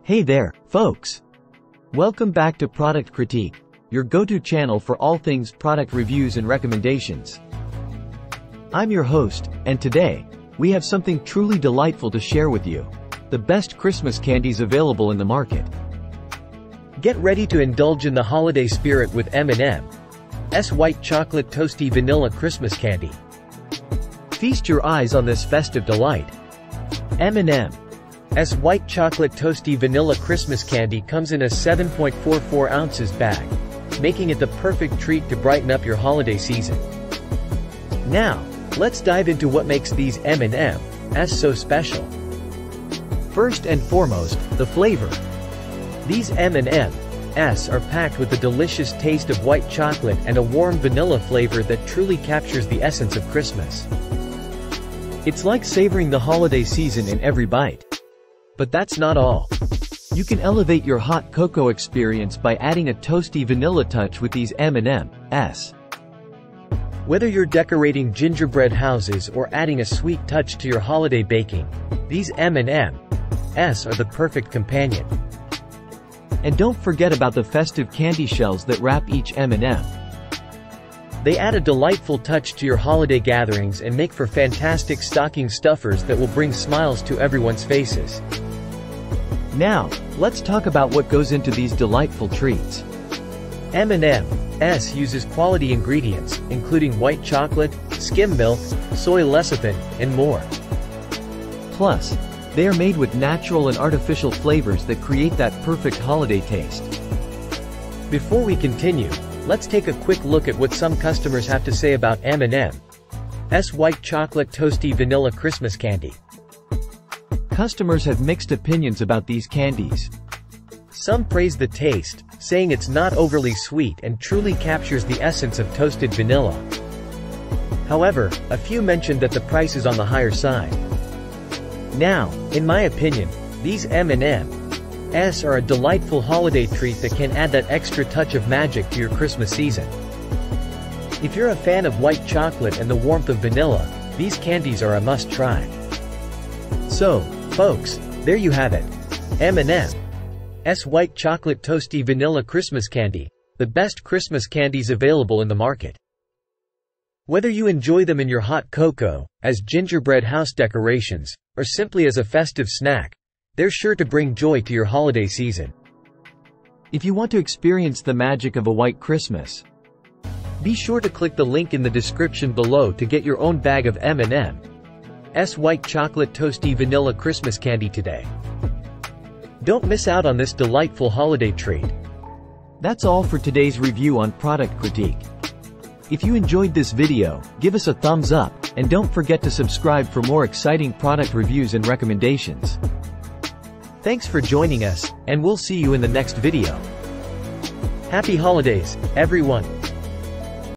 Hey there, folks! Welcome back to Product Critique, your go-to channel for all things product reviews and recommendations. I'm your host, and today, we have something truly delightful to share with you. The best Christmas candies available in the market. Get ready to indulge in the holiday spirit with M&M'S White Chocolate Toasty Vanilla Christmas Candy. Feast your eyes on this festive delight. M&M'S White Chocolate Toasty Vanilla Christmas Candy comes in a 7.44 ounces bag, making it the perfect treat to brighten up your holiday season. Now, let's dive into what makes these M&M'S so special. First and foremost, the flavor. These M&M'S are packed with the delicious taste of white chocolate and a warm vanilla flavor that truly captures the essence of Christmas. It's like savoring the holiday season in every bite. But that's not all. You can elevate your hot cocoa experience by adding a toasty vanilla touch with these M&M'S. Whether you're decorating gingerbread houses or adding a sweet touch to your holiday baking, these M&M'S are the perfect companion. And don't forget about the festive candy shells that wrap each M&M. They add a delightful touch to your holiday gatherings and make for fantastic stocking stuffers that will bring smiles to everyone's faces. Now, let's talk about what goes into these delightful treats. M&M'S uses quality ingredients, including white chocolate, skim milk, soy lecithin, and more. Plus, they are made with natural and artificial flavors that create that perfect holiday taste. Before we continue, let's take a quick look at what some customers have to say about M&M'S White Chocolate Toasty Vanilla Christmas Candy. Customers have mixed opinions about these candies. Some praise the taste, saying it's not overly sweet and truly captures the essence of toasted vanilla. However, a few mentioned that the price is on the higher side. Now, in my opinion, these M&M'S are a delightful holiday treat that can add that extra touch of magic to your Christmas season. If you're a fan of white chocolate and the warmth of vanilla, these candies are a must-try. So, folks, there you have it. M&M'S White Chocolate Toasty Vanilla Christmas Candy, the best Christmas candies available in the market. Whether you enjoy them in your hot cocoa, as gingerbread house decorations, or simply as a festive snack, they're sure to bring joy to your holiday season. If you want to experience the magic of a white Christmas, be sure to click the link in the description below to get your own bag of M&M'S White Chocolate Toasty Vanilla Christmas Candy today. Don't miss out on this delightful holiday treat. That's all for today's review on Product Critique. If you enjoyed this video, give us a thumbs up, and don't forget to subscribe for more exciting product reviews and recommendations. Thanks for joining us, and we'll see you in the next video. Happy holidays, everyone!